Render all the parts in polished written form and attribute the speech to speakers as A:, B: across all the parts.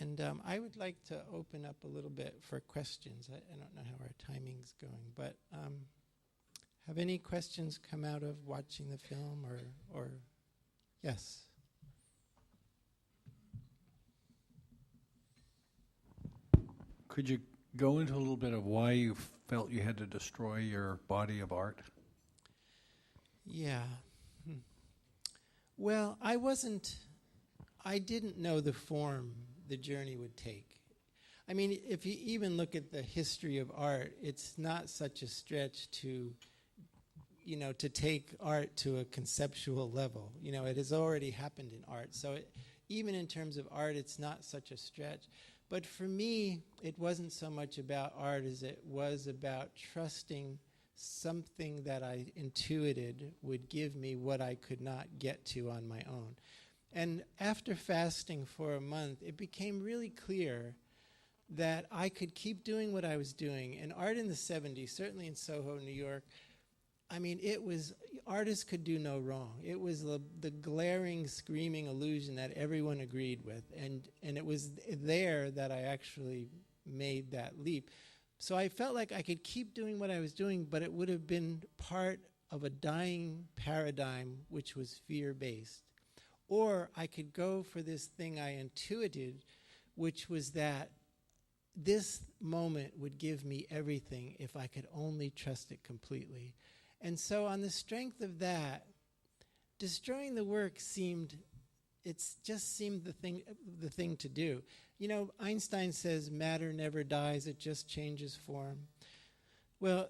A: And I would like to open up a little bit for questions. I don't know how our timing's going, but have any questions come out of watching the film or yes?
B: Could you go into a little bit of why you felt you had to destroy your body of art?
A: Yeah. Well, I didn't know the form the journey would take. I mean, if you even look at the history of art, it's not such a stretch to take art to a conceptual level. It has already happened in art. So even in terms of art, it's not such a stretch. But for me, it wasn't so much about art as it was about trusting something that I intuited would give me what I could not get to on my own. And after fasting for a month, it became really clear that I could keep doing what I was doing. And art in the 70s, certainly in Soho, New York, I mean, artists could do no wrong. It was the glaring, screaming illusion that everyone agreed with. And it was there that I actually made that leap. So I felt like I could keep doing what I was doing, but it would have been part of a dying paradigm, which was fear-based. Or I could go for this thing I intuited, which was that this moment would give me everything if I could only trust it completely. And so on the strength of that, destroying the work seemed the thing to do. Einstein says matter never dies, it just changes form. Well,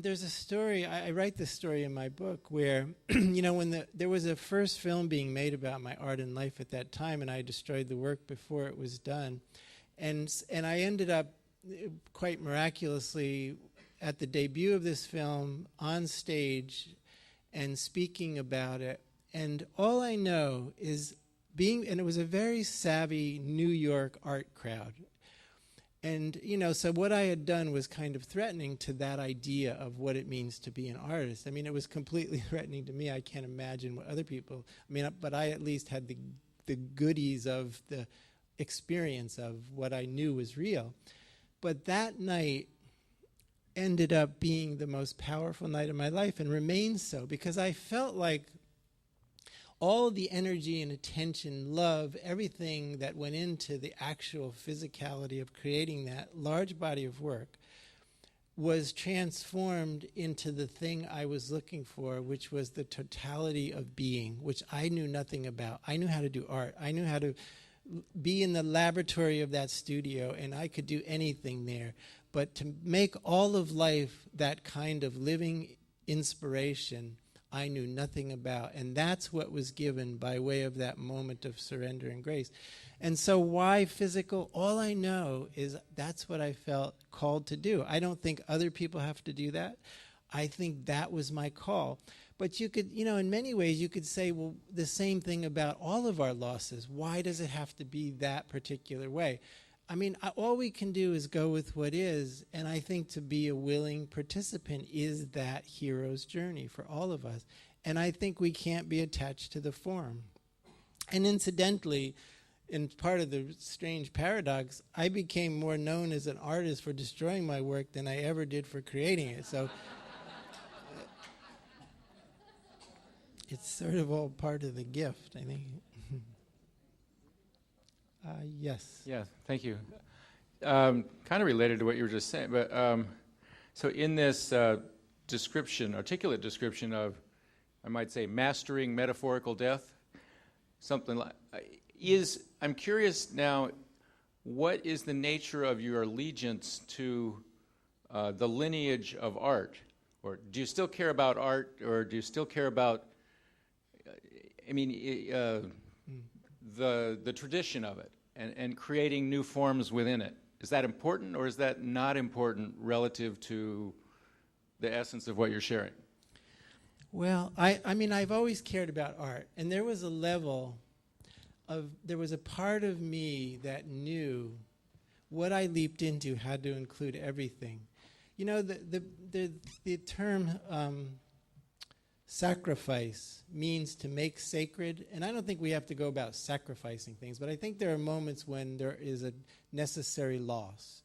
A: there's a story, I write this story in my book, where, when there was a first film being made about my art and life at that time, and I destroyed the work before it was done. And I ended up, quite miraculously, at the debut of this film, on stage, and speaking about it. And all I know is and it was a very savvy New York art crowd. And, so what I had done was kind of threatening to that idea of what it means to be an artist. I mean, it was completely threatening to me. I can't imagine what other people, but I at least had the goodies of the experience of what I knew was real. But that night ended up being the most powerful night of my life, and remains so, because I felt like all the energy and attention, love, everything that went into the actual physicality of creating that large body of work was transformed into the thing I was looking for, which was the totality of being, which I knew nothing about. I knew how to do art. I knew how to be in the laboratory of that studio, and I could do anything there. But to make all of life that kind of living inspiration, I knew nothing about. And that's what was given by way of that moment of surrender and grace. And so why physical? All I know is that's what I felt called to do. I don't think other people have to do that. I think that was my call. But you could, in many ways, you could say, well, the same thing about all of our losses. Why does it have to be that particular way? I mean, all we can do is go with what is, and I think to be a willing participant is that hero's journey for all of us. And I think we can't be attached to the form. And incidentally, in part of the strange paradox, I became more known as an artist for destroying my work than I ever did for creating it. So it's sort of all part of the gift, I think. Yes.
C: Yeah, thank you. Kind of related to what you were just saying, but so in this articulate description of, I might say, mastering metaphorical death, something like, I'm curious now, what is the nature of your allegiance to the lineage of art? Or do you still care about art, or do you still care about, the tradition of it and creating new forms within it? Is that important, or is that not important relative to the essence of what you're sharing?
A: Well, I've always cared about art, and there was a part of me that knew what I leaped into had to include everything. The term sacrifice means to make sacred, and I don't think we have to go about sacrificing things, but I think there are moments when there is a necessary loss.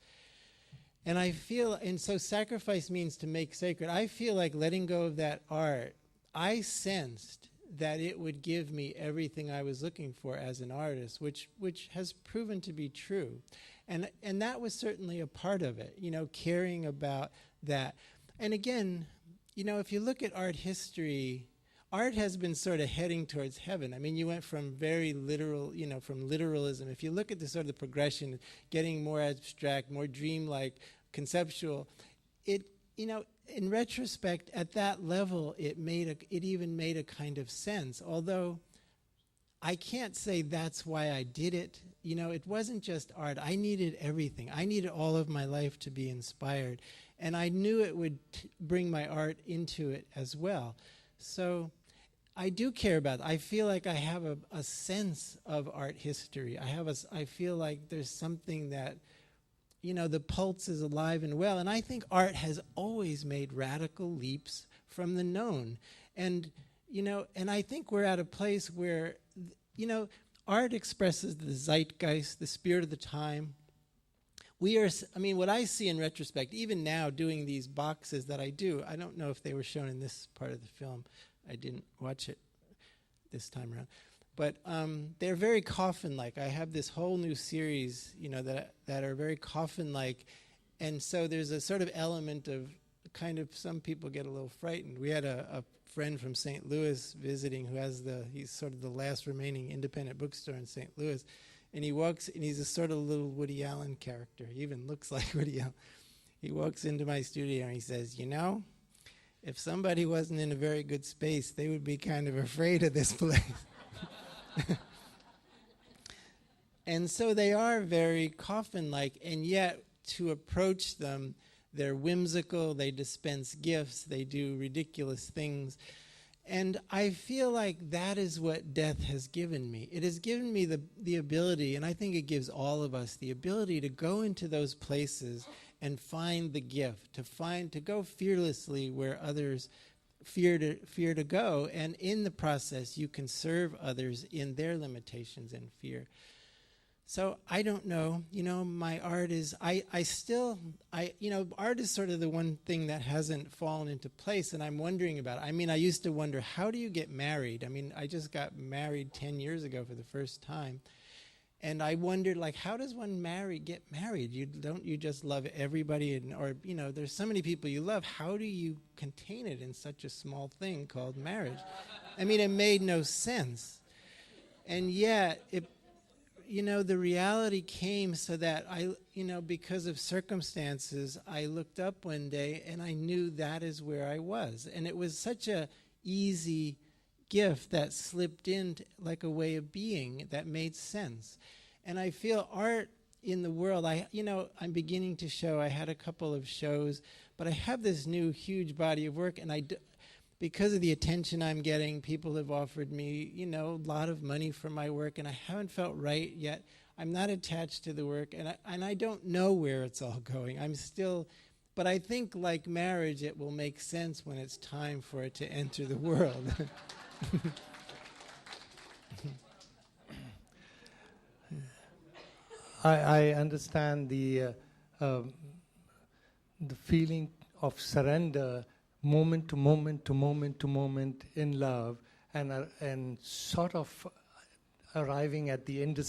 A: And I feel, and so sacrifice means to make sacred. I feel like letting go of that art, I sensed that it would give me everything I was looking for as an artist, which has proven to be true. And that was certainly a part of it, caring about that. And again, if you look at art history, art has been sort of heading towards heaven. I mean, you went from very literal, from literalism. If you look at the sort of the progression, getting more abstract, more dreamlike, conceptual, in retrospect, at that level, it even made a kind of sense. Although I can't say that's why I did it. It wasn't just art. I needed everything. I needed all of my life to be inspired. And I knew it would bring my art into it as well. So I do care about it. I feel like I have a sense of art history. I feel like there's something that, the pulse is alive and well. And I think art has always made radical leaps from the known. And, and I think we're at a place where, art expresses the zeitgeist, the spirit of the time. What I see in retrospect, even now doing these boxes that I do, I don't know if they were shown in this part of the film. I didn't watch it this time around. But they're very coffin-like. I have this whole new series, that are very coffin-like. And so there's a sort of element of some people get a little frightened. We had a friend from St. Louis visiting who has he's sort of the last remaining independent bookstore in St. Louis. And he walks, and he's a sort of little Woody Allen character. He even looks like Woody Allen. He walks into my studio and he says, if somebody wasn't in a very good space, they would be kind of afraid of this place. And so they are very coffin-like, and yet to approach them, they're whimsical, they dispense gifts, they do ridiculous things. And I feel like that is what death has given me. It has given me the ability, and I think it gives all of us the ability to go into those places and find the gift, to go fearlessly where others fear to go. And in the process, you can serve others in their limitations and fear. So I don't know, my art is, art is sort of the one thing that hasn't fallen into place, and I'm wondering about it. I used to wonder, how do you get married? I just got married 10 years ago for the first time, and I wondered, how does one get married? You just love everybody, there's so many people you love. How do you contain it in such a small thing called marriage? It made no sense. And yet, the reality came so that because of circumstances, I looked up one day and I knew that is where I was. And it was such a easy gift that slipped in like a way of being that made sense. And I feel art in the world, I'm beginning to show, I had a couple of shows, but I have this new huge body of work, and because of the attention I'm getting, people have offered me, a lot of money for my work, and I haven't felt right yet. I'm not attached to the work, and I don't know where it's all going. But I think like marriage, it will make sense when it's time for it to enter the world.
D: I understand the feeling of surrender, moment to moment to moment to moment in love, and sort of arriving at the indiscriminate